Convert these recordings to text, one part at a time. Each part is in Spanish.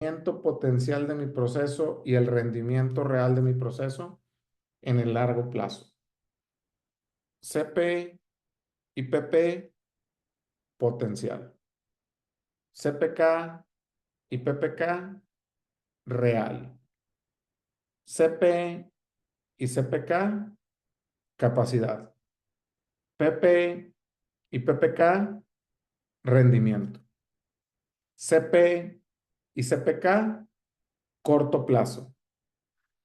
rendimiento potencial de mi proceso y el rendimiento real de mi proceso en el largo plazo. CP y PP potencial. CPK y PPK real. CP y CPK capacidad. PP y PPK rendimiento. CP y CPK corto plazo.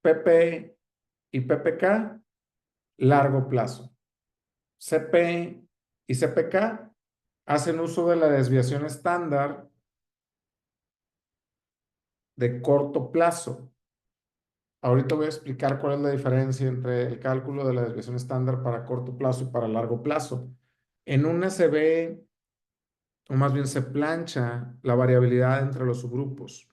PP y PPK largo plazo. CP y CPK hacen uso de la desviación estándar de corto plazo. Ahorita voy a explicar cuál es la diferencia entre el cálculo de la desviación estándar para corto plazo y para largo plazo. En una se ve, o más bien se plancha, la variabilidad entre los subgrupos,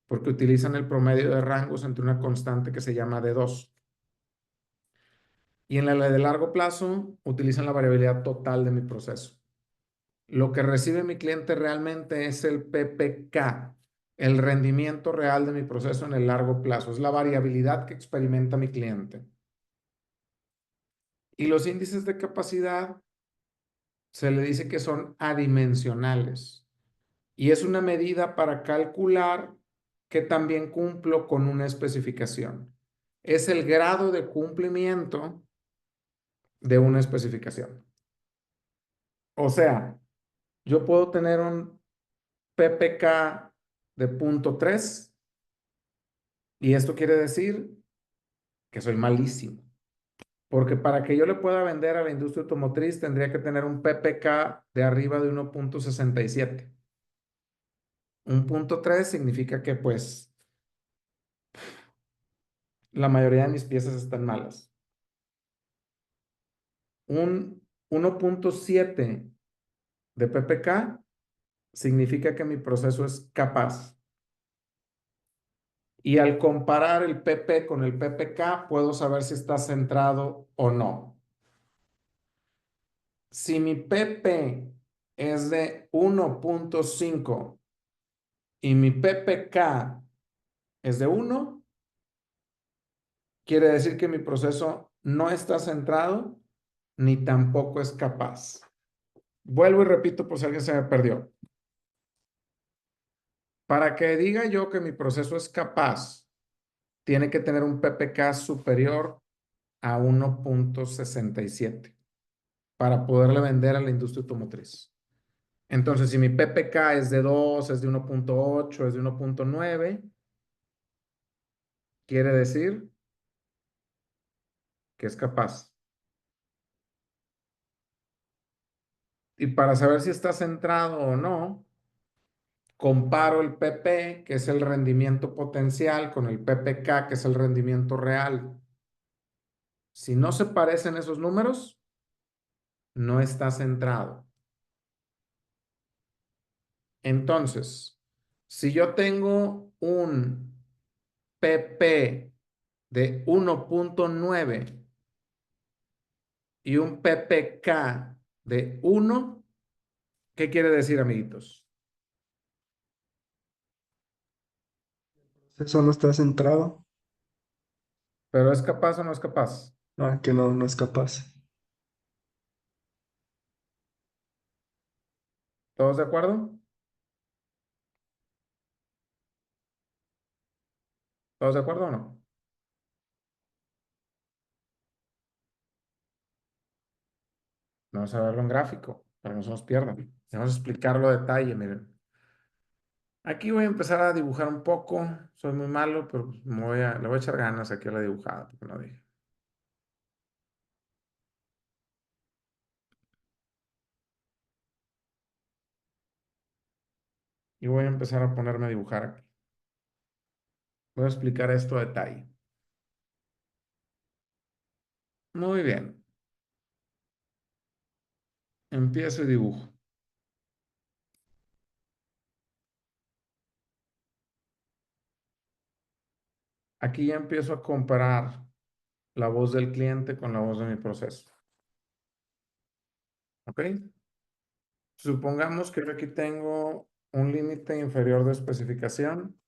porque utilizan el promedio de rangos entre una constante que se llama D2. Y en la de largo plazo utilizan la variabilidad total de mi proceso. Lo que recibe mi cliente realmente es el PPK, el rendimiento real de mi proceso en el largo plazo. Es la variabilidad que experimenta mi cliente. Y los índices de capacidad se le dice que son adimensionales. Y es una medida para calcular que también cumplo con una especificación. Es el grado de cumplimiento de una especificación. O sea, yo puedo tener un PPK de 0.3 y esto quiere decir que soy malísimo. Porque para que yo le pueda vender a la industria automotriz tendría que tener un PPK de arriba de 1.67. Un punto 3 significa que pues la mayoría de mis piezas están malas. Un 1.7 de PPK significa que mi proceso es capaz. Y al comparar el PP con el PPK, puedo saber si está centrado o no. Si mi PP es de 1.5 y mi PPK es de 1, quiere decir que mi proceso no está centrado ni tampoco es capaz. Vuelvo y repito por si alguien se me perdió. Para que diga yo que mi proceso es capaz, tiene que tener un PPK superior a 1.67 para poderle vender a la industria automotriz. Entonces, si mi PPK es de 2, es de 1.8, es de 1.9, quiere decir que es capaz. Y para saber si está centrado o no, comparo el PP, que es el rendimiento potencial, con el PPK, que es el rendimiento real. Si no se parecen esos números, no está centrado. Entonces, si yo tengo un PP de 1.9 y un PPK de 1, ¿qué quiere decir, amiguitos? Eso no está centrado. ¿Pero es capaz o no es capaz? Ah, que no, no es capaz. ¿Todos de acuerdo? ¿Todos de acuerdo o no? Vamos a verlo en gráfico para que no se nos pierdan. Vamos a explicarlo a detalle, miren. Aquí voy a empezar a dibujar un poco. Soy muy malo, pero pues le voy a echar ganas aquí a la dibujada, porque no dije. Y voy a empezar a ponerme a dibujar aquí. Voy a explicar esto a detalle. Muy bien. Empiezo y dibujo. Aquí ya empiezo a comparar la voz del cliente con la voz de mi proceso. ¿Ok? Supongamos que yo aquí tengo un límite inferior de especificación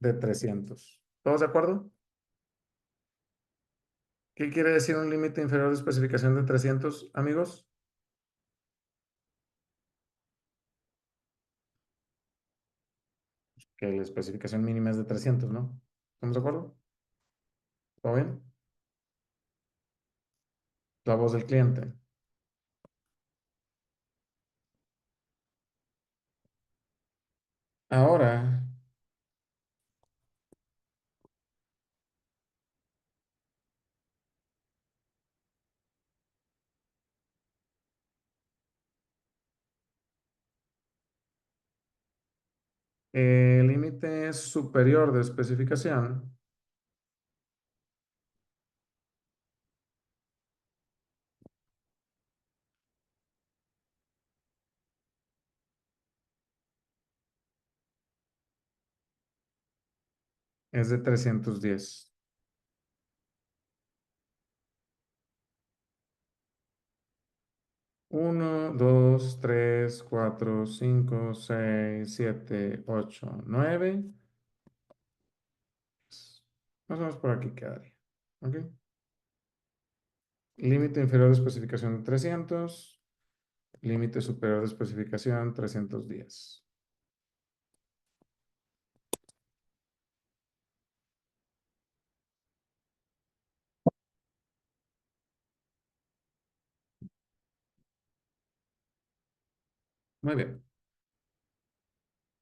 de 300. ¿Todos de acuerdo? ¿Qué quiere decir un límite inferior de especificación de 300, amigos? Que la especificación mínima es de 300, ¿no? ¿Estamos de acuerdo? ¿Todo bien? La voz del cliente. Ahora, el límite superior de especificación es de 310. 1, 2, 3, 4, 5, 6, 7, 8, 9. Más o menos por aquí quedaría. ¿Ok? Límite inferior de especificación de 300. Límite superior de especificación 310. Muy bien.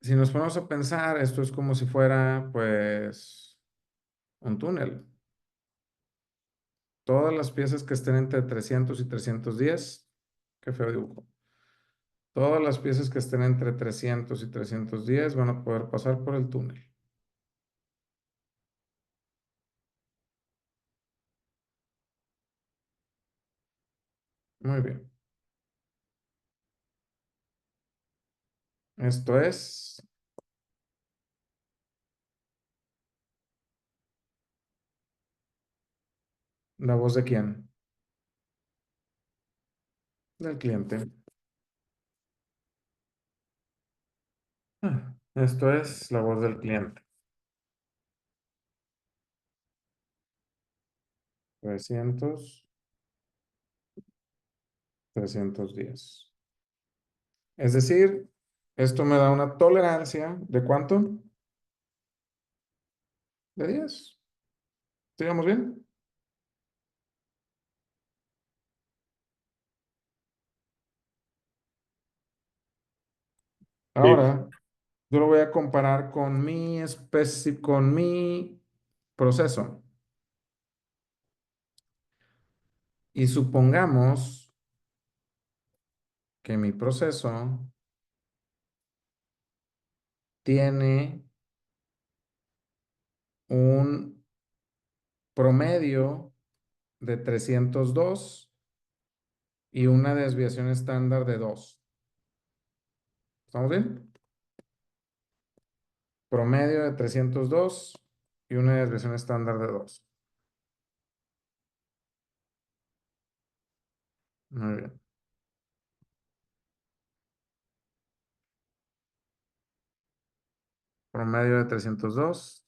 Si nos ponemos a pensar, esto es como si fuera, pues, un túnel. Todas las piezas que estén entre 300 y 310, qué feo dibujo. Todas las piezas que estén entre 300 y 310 van a poder pasar por el túnel. Muy bien. Esto es la voz de quién? Del cliente. Esto es la voz del cliente. 300, 310. Es decir, esto me da una tolerancia ¿de cuánto? De 10. ¿Sigamos bien? Sí. Ahora, yo lo voy a comparar con mi proceso. Y supongamos que mi proceso tiene un promedio de 302 y una desviación estándar de 2. ¿Estamos bien? Promedio de 302 y una desviación estándar de 2. Muy bien. Promedio de 302.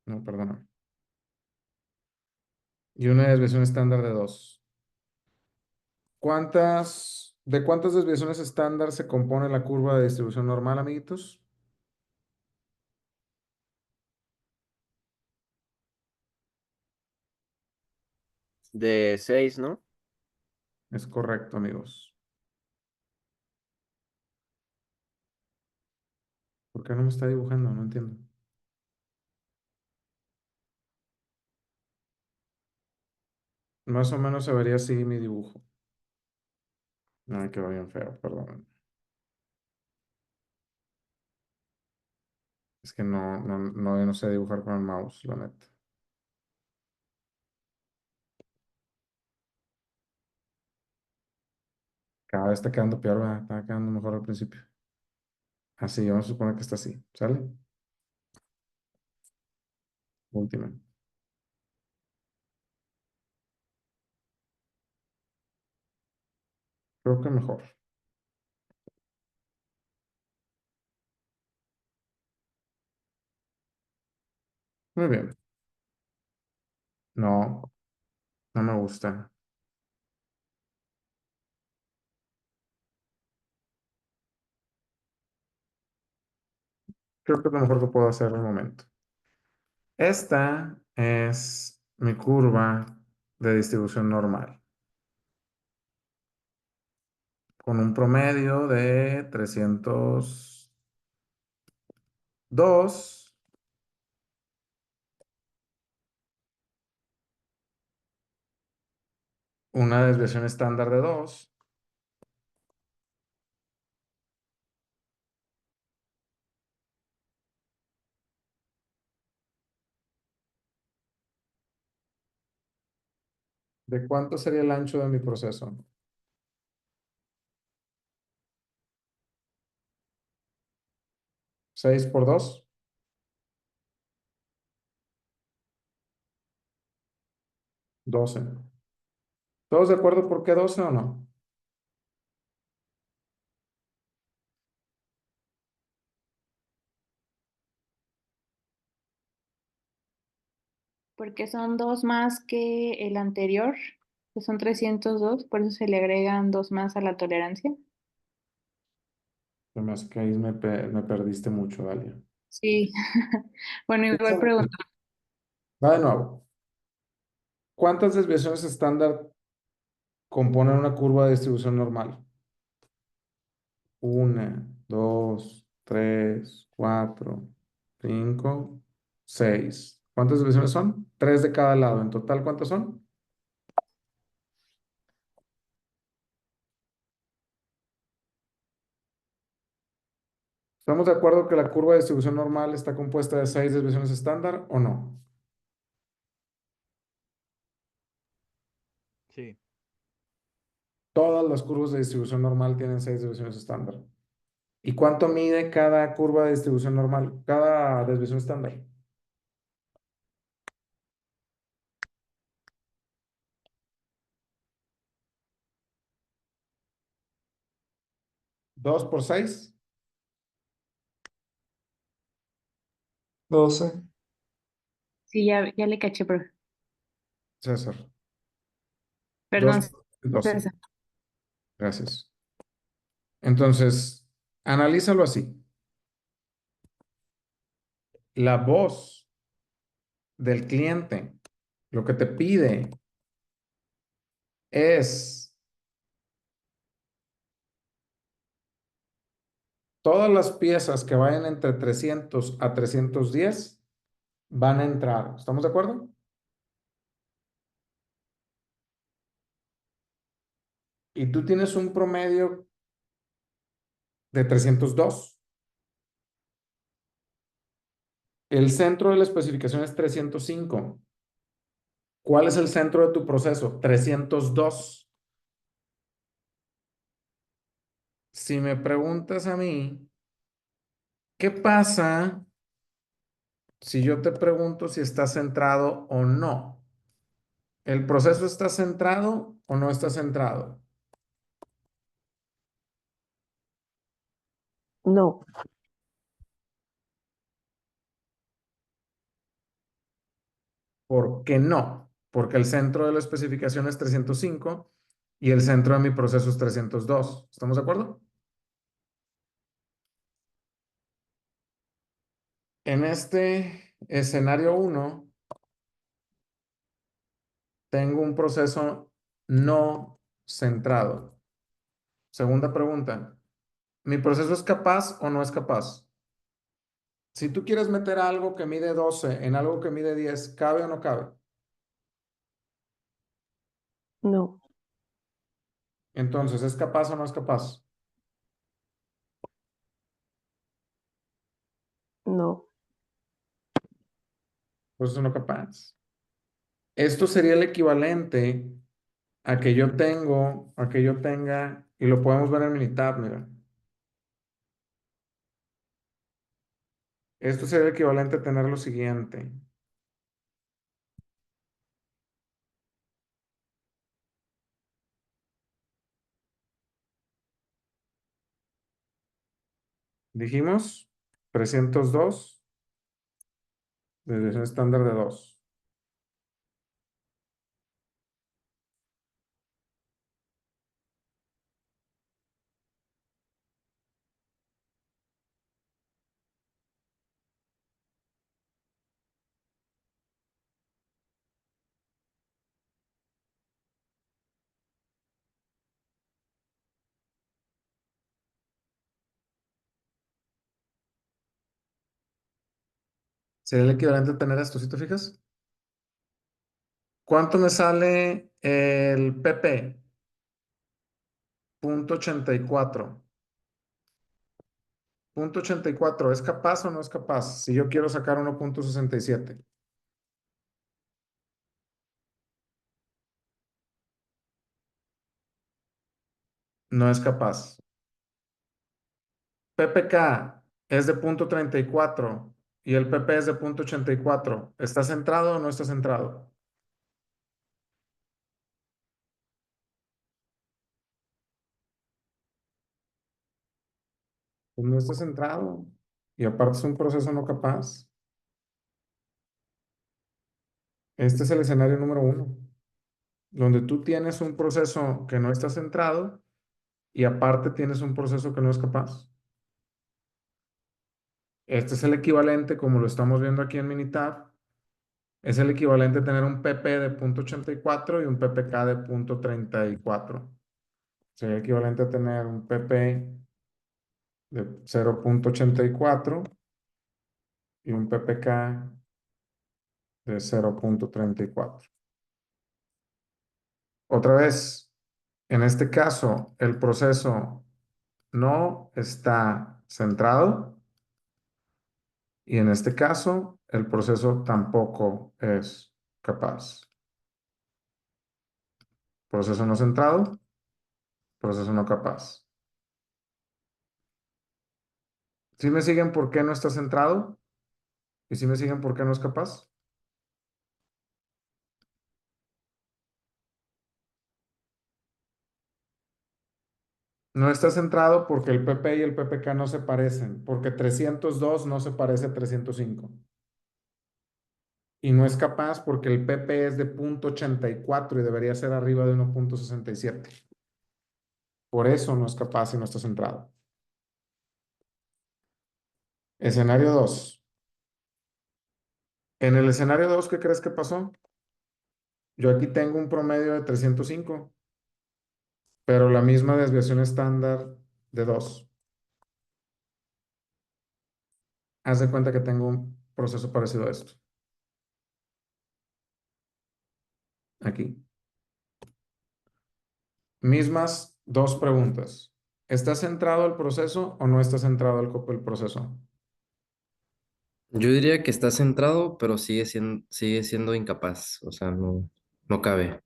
No, perdóname. Y una desviación estándar de 2. ¿De cuántas desviaciones estándar se compone la curva de distribución normal, amiguitos? De 6, ¿no? Es correcto, amigos. ¿Por qué no me está dibujando? No entiendo. Más o menos se vería así mi dibujo. Ay, quedó bien feo, perdón. Es que yo no sé dibujar con el mouse, la neta. Cada vez está quedando peor, ¿verdad? Está quedando mejor al principio. Así, vamos a suponer que está así. ¿Sale? Última. Creo que mejor. Muy bien. No, no me gusta. Creo que es lo mejor que puedo hacer en el momento. Esta es mi curva de distribución normal, con un promedio de 302, una desviación estándar de 2. ¿De cuánto sería el ancho de mi proceso? 6 por 2, 12. ¿Todos de acuerdo por qué 12 o no? Porque son dos más que el anterior, que son 302, por eso se le agregan dos más a la tolerancia. Se me hace que ahí me perdiste mucho, Dalia. Sí, bueno, igual pregunto, Va de nuevo. ¿Cuántas desviaciones estándar componen una curva de distribución normal? Una, dos, tres, cuatro, cinco, seis. ¿Cuántas desviaciones son? Tres de cada lado. ¿En total cuántas son? ¿Estamos de acuerdo que la curva de distribución normal está compuesta de seis desviaciones estándar o no? Sí. Todas las curvas de distribución normal tienen seis desviaciones estándar. ¿Y cuánto mide cada curva de distribución normal? Cada desviación estándar. 2 por 6. 12. sí, ya le caché, profe. César. 2 Perdón, por 12. César. Gracias. Entonces, analízalo así. La voz del cliente, lo que te pide es todas las piezas que vayan entre 300 a 310 van a entrar. ¿Estamos de acuerdo? Y tú tienes un promedio de 302. El centro de la especificación es 305. ¿Cuál es el centro de tu proceso? 302. Si me preguntas a mí, ¿qué pasa si yo te pregunto si está centrado o no? ¿El proceso está centrado o no está centrado? No, ¿Por qué no? Porque el centro de la especificación es 305 y el centro de mi proceso es 302. ¿Estamos de acuerdo? En este escenario 1, tengo un proceso no centrado. Segunda pregunta, ¿mi proceso es capaz o no es capaz? Si tú quieres meter algo que mide 12 en algo que mide 10, ¿cabe o no cabe? no, Entonces, ¿es capaz o no es capaz? no, Pues es no capaz. Esto sería el equivalente a que yo tenga, y lo podemos ver en Minitab, mira. Esto sería el equivalente a tener lo siguiente. Dijimos 302 Desviación estándar de 2. Sería el equivalente a tener esto, ¿sí te fijas? ¿Cuánto me sale el PP? 0.84. 0.84, ¿es capaz o no es capaz? Si yo quiero sacar 1.67. No es capaz. PPK es de 0.34 y el PP es de 0.84. ¿Está centrado o no está centrado? Pues no está centrado. Y aparte es un proceso no capaz. Este es el escenario número 1, donde tú tienes un proceso que no está centrado y aparte tienes un proceso que no es capaz. Este es el equivalente, como lo estamos viendo aquí en Minitab, es el equivalente a tener un PP de 0.84 y un PPK de 0.34. Sería equivalente a tener un PP de 0.84 y un PPK de 0.34. Otra vez, en este caso, el proceso no está centrado y en este caso, el proceso tampoco es capaz. Proceso no centrado, proceso no capaz. ¿Sí me siguen por qué no está centrado? ¿Y sí me siguen por qué no es capaz? No está centrado porque el PP y el PPK no se parecen, porque 302 no se parece a 305. Y no es capaz porque el PP es de 0.84 y debería ser arriba de 1.67. Por eso no es capaz y no está centrado. Escenario 2. En el escenario 2, ¿qué crees que pasó? Yo aquí tengo un promedio de 305, pero la misma desviación estándar de 2. Haz de cuenta que tengo un proceso parecido a esto. Aquí. Mismas dos preguntas. ¿Está centrado el proceso o no está centrado el proceso? Yo diría que está centrado, pero sigue siendo incapaz. O sea, no, no cabe.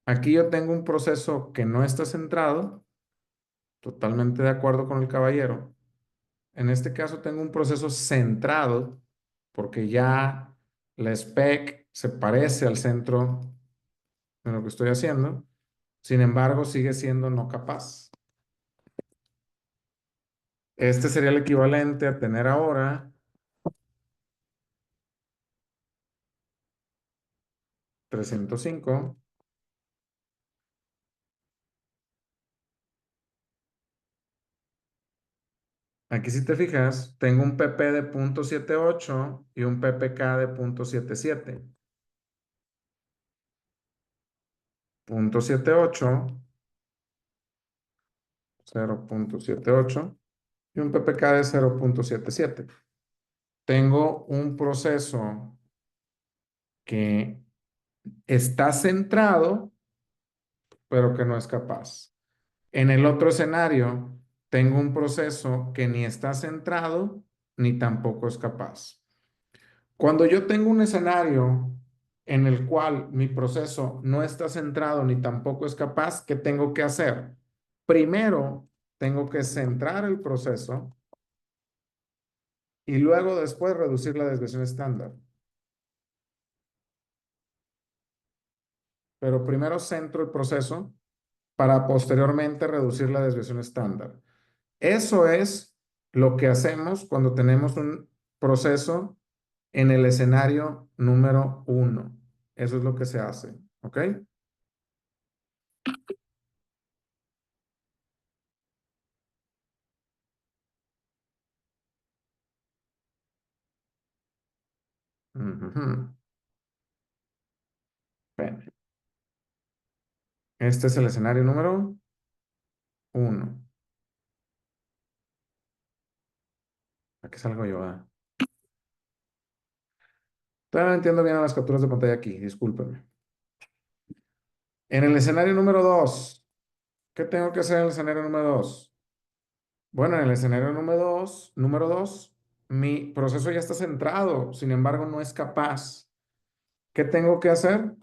Aquí yo tengo un proceso que no está centrado, totalmente de acuerdo con el caballero. En este caso tengo un proceso centrado porque ya la spec se parece al centro de lo que estoy haciendo. Sin embargo, sigue siendo no capaz. Este sería el equivalente a tener ahora 305. Aquí si te fijas, tengo un PP de 0.78 y un PPK de 0.77. 0.78, 0.78 y un PPK de 0.77. Tengo un proceso que está centrado, pero que no es capaz. En el otro escenario, tengo un proceso que ni está centrado, ni tampoco es capaz. Cuando yo tengo un escenario en el cual mi proceso no está centrado, ni tampoco es capaz, ¿qué tengo que hacer? Primero, tengo que centrar el proceso y luego después reducir la desviación estándar. Pero primero centro el proceso para posteriormente reducir la desviación estándar. Eso es lo que hacemos cuando tenemos un proceso en el escenario número 1. Eso es lo que se hace, ¿ok? Ujujú. Bien. Este es el escenario número 1. Aquí salgo yo, ¿verdad? Todavía no entiendo bien las capturas de pantalla aquí, discúlpenme. En el escenario número 2, ¿qué tengo que hacer en el escenario número 2? Bueno, en el escenario número dos, mi proceso ya está centrado, sin embargo, no es capaz. ¿Qué tengo que hacer?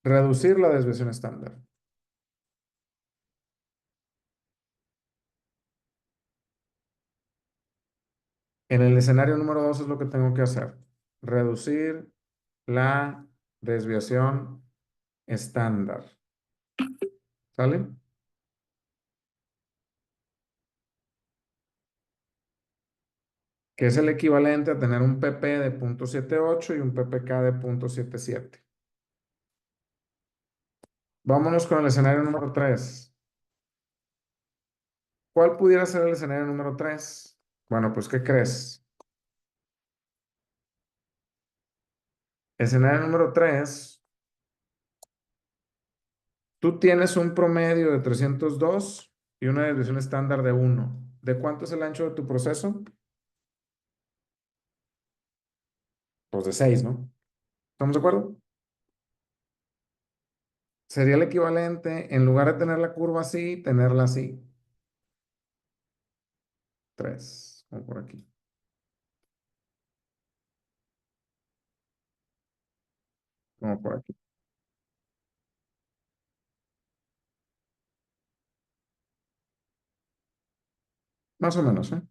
Reducir la desviación estándar. En el escenario número 2 es lo que tengo que hacer. Reducir la desviación estándar. ¿Sale? Que es el equivalente a tener un PP de 0.78 y un PPK de 0.77. Vámonos con el escenario número 3. ¿Cuál pudiera ser el escenario número 3? Bueno, pues, ¿qué crees? Escenario número 3, tú tienes un promedio de 302 y una desviación estándar de 1. ¿De cuánto es el ancho de tu proceso? Pues de 6, ¿no? ¿Estamos de acuerdo? Sería el equivalente, en lugar de tener la curva así, tenerla así. 3, como por aquí. Como por aquí. Más o menos, ¿eh?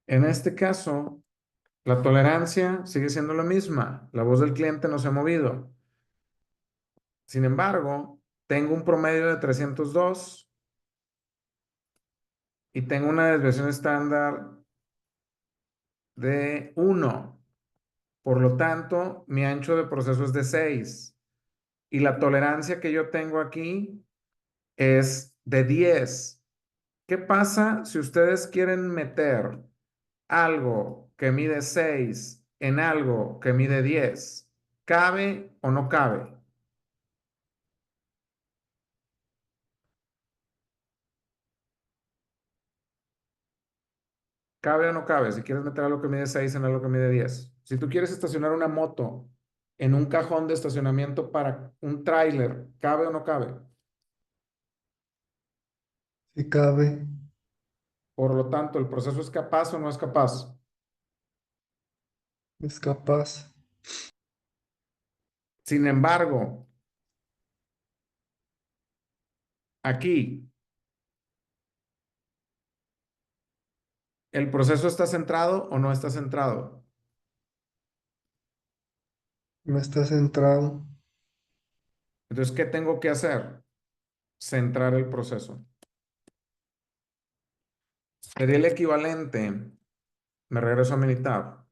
En este caso, la tolerancia sigue siendo la misma. La voz del cliente no se ha movido. Sin embargo, tengo un promedio de 302 y tengo una desviación estándar de 1. Por lo tanto, mi ancho de proceso es de 6. Y la tolerancia que yo tengo aquí es de 10. ¿Qué pasa si ustedes quieren meter algo que mide 6 en algo que mide 10? ¿Cabe o no cabe? ¿Cabe o no cabe? Si quieres meter algo que mide 6 en algo que mide 10. Si tú quieres estacionar una moto en un cajón de estacionamiento para un tráiler, ¿cabe o no cabe? Si cabe, Por lo tanto, ¿el proceso es capaz o no es capaz? es capaz. Sin embargo, aquí, ¿el proceso está centrado o no está centrado? No está centrado. Entonces, ¿qué tengo que hacer? Centrar el proceso. Sería el equivalente, me regreso a Minitab,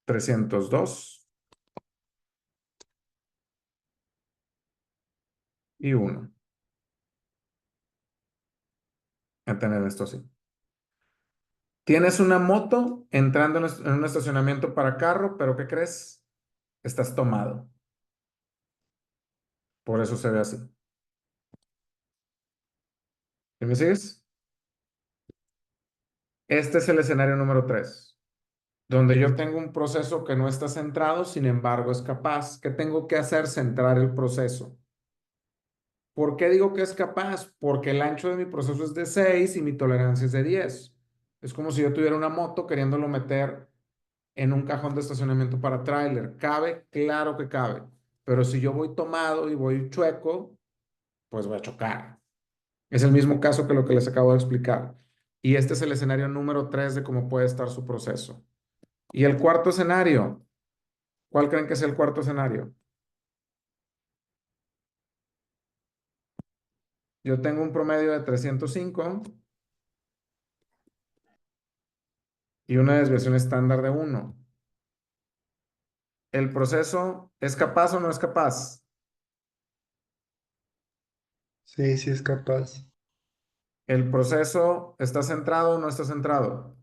302 y 1. A tener esto así. Tienes una moto entrando en un estacionamiento para carro, pero ¿qué crees? Estás tomado. Por eso se ve así. ¿Sí me sigues? Este es el escenario número 3, donde yo tengo un proceso que no está centrado, sin embargo es capaz. ¿Qué tengo que hacer? Centrar el proceso. ¿Por qué digo que es capaz? Porque el ancho de mi proceso es de 6 y mi tolerancia es de 10. Es como si yo tuviera una moto queriéndolo meter en un cajón de estacionamiento para tráiler. ¿Cabe? Claro que cabe. Pero si yo voy tomado y voy chueco, pues voy a chocar. Es el mismo caso que lo que les acabo de explicar. Y este es el escenario número 3 de cómo puede estar su proceso. Y el cuarto escenario, ¿cuál creen que es el cuarto escenario? Yo tengo un promedio de 305 y una desviación estándar de 1. ¿El proceso es capaz o no es capaz? Sí, sí es capaz. ¿El proceso está centrado o no está centrado?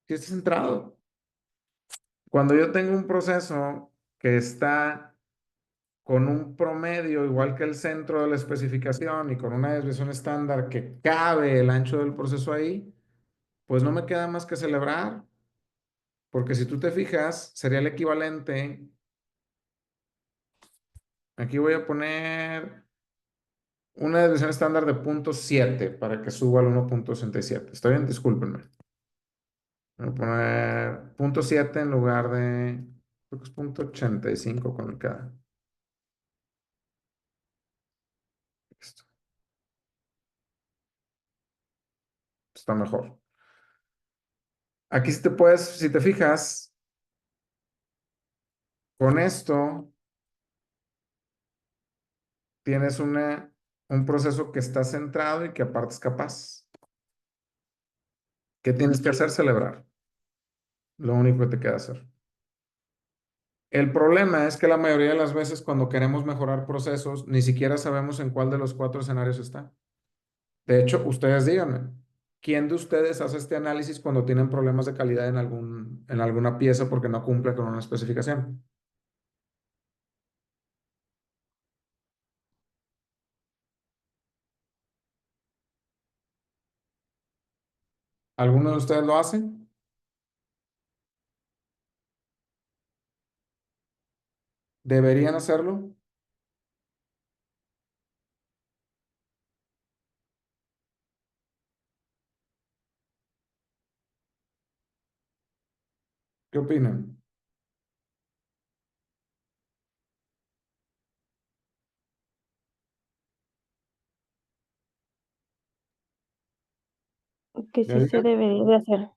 Sí está centrado. Cuando yo tengo un proceso que está con un promedio igual que el centro de la especificación y con una desviación estándar que cabe el ancho del proceso ahí, pues no me queda más que celebrar, porque si tú te fijas, sería el equivalente. Aquí voy a poner una desviación estándar de 0.7 para que suba al 1.67. ¿Está bien? Discúlpenme. Voy a poner 0.7 en lugar de, creo que es 0.85 con el K. Listo. Está mejor. Aquí si te puedes, si te fijas, con esto tienes un proceso que está centrado y que aparte es capaz. ¿Qué tienes que hacer? Celebrar. Lo único que te queda hacer. El problema es que la mayoría de las veces cuando queremos mejorar procesos, ni siquiera sabemos en cuál de los 4 escenarios está. De hecho, ustedes díganme, ¿quién de ustedes hace este análisis cuando tienen problemas de calidad en alguna pieza porque no cumple con una especificación? ¿Alguno de ustedes lo hace? ¿Deberían hacerlo? ¿Qué opinan? Que ¿Ya sí se digan? debería de hacer.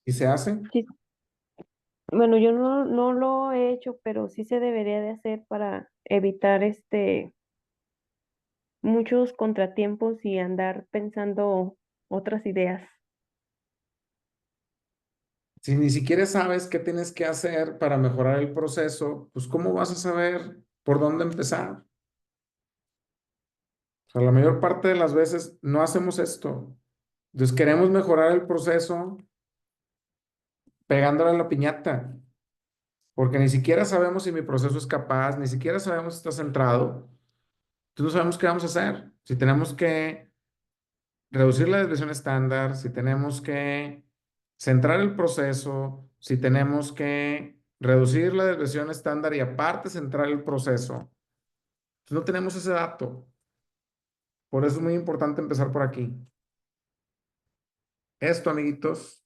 ¿Y se hace? Sí. Bueno, yo no lo he hecho, pero sí se debería de hacer para evitar muchos contratiempos y andar pensando otras ideas. Si ni siquiera sabes qué tienes que hacer para mejorar el proceso, pues ¿cómo vas a saber por dónde empezar? O sea, la mayor parte de las veces no hacemos esto. Entonces queremos mejorar el proceso pegándole a la piñata, porque ni siquiera sabemos si mi proceso es capaz, ni siquiera sabemos si está centrado. Entonces no sabemos qué vamos a hacer. Si tenemos que reducir la desviación estándar, si tenemos que centrar el proceso, si tenemos que reducir la desviación estándar y aparte centrar el proceso. Entonces no tenemos ese dato. Por eso es muy importante empezar por aquí. Esto, amiguitos,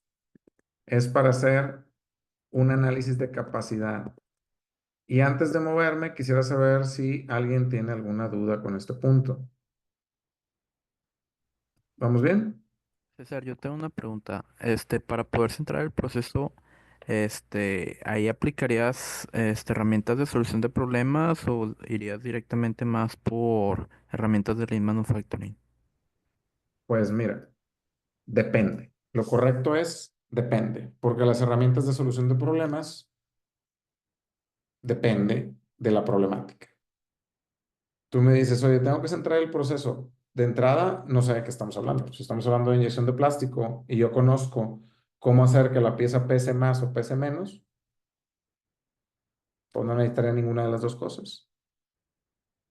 es para hacer un análisis de capacidad. Y antes de moverme, quisiera saber si alguien tiene alguna duda con este punto. ¿Vamos bien? César, yo tengo una pregunta. Para poder centrar el proceso, ¿ahí aplicarías, herramientas de solución de problemas o irías directamente más por herramientas de Lean Manufacturing? Pues mira, depende. Lo correcto es depende, porque las herramientas de solución de problemas depende de la problemática. Tú me dices, oye, tengo que centrar el proceso. De entrada, no sé de qué estamos hablando. Si estamos hablando de inyección de plástico y yo conozco cómo hacer que la pieza pese más o pese menos, pues no necesitaría ninguna de las dos cosas.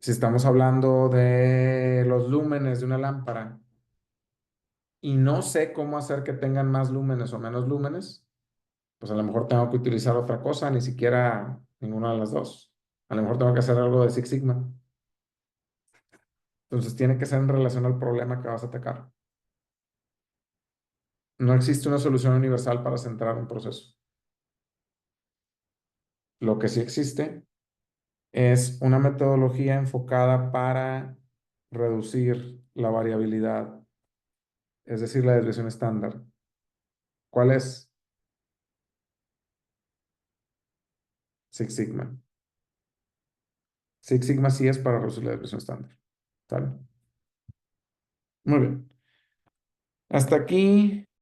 Si estamos hablando de los lúmenes de una lámpara y no sé cómo hacer que tengan más lúmenes o menos lúmenes, pues a lo mejor tengo que utilizar otra cosa, ni siquiera ninguna de las dos. A lo mejor tengo que hacer algo de Six Sigma. Entonces tiene que ser en relación al problema que vas a atacar. No existe una solución universal para centrar un proceso. Lo que sí existe es una metodología enfocada para reducir la variabilidad, es decir, la desviación estándar. ¿Cuál es? Six Sigma. Six Sigma sí es para reducir la desviación estándar. ¿Sale? Muy bien. Hasta aquí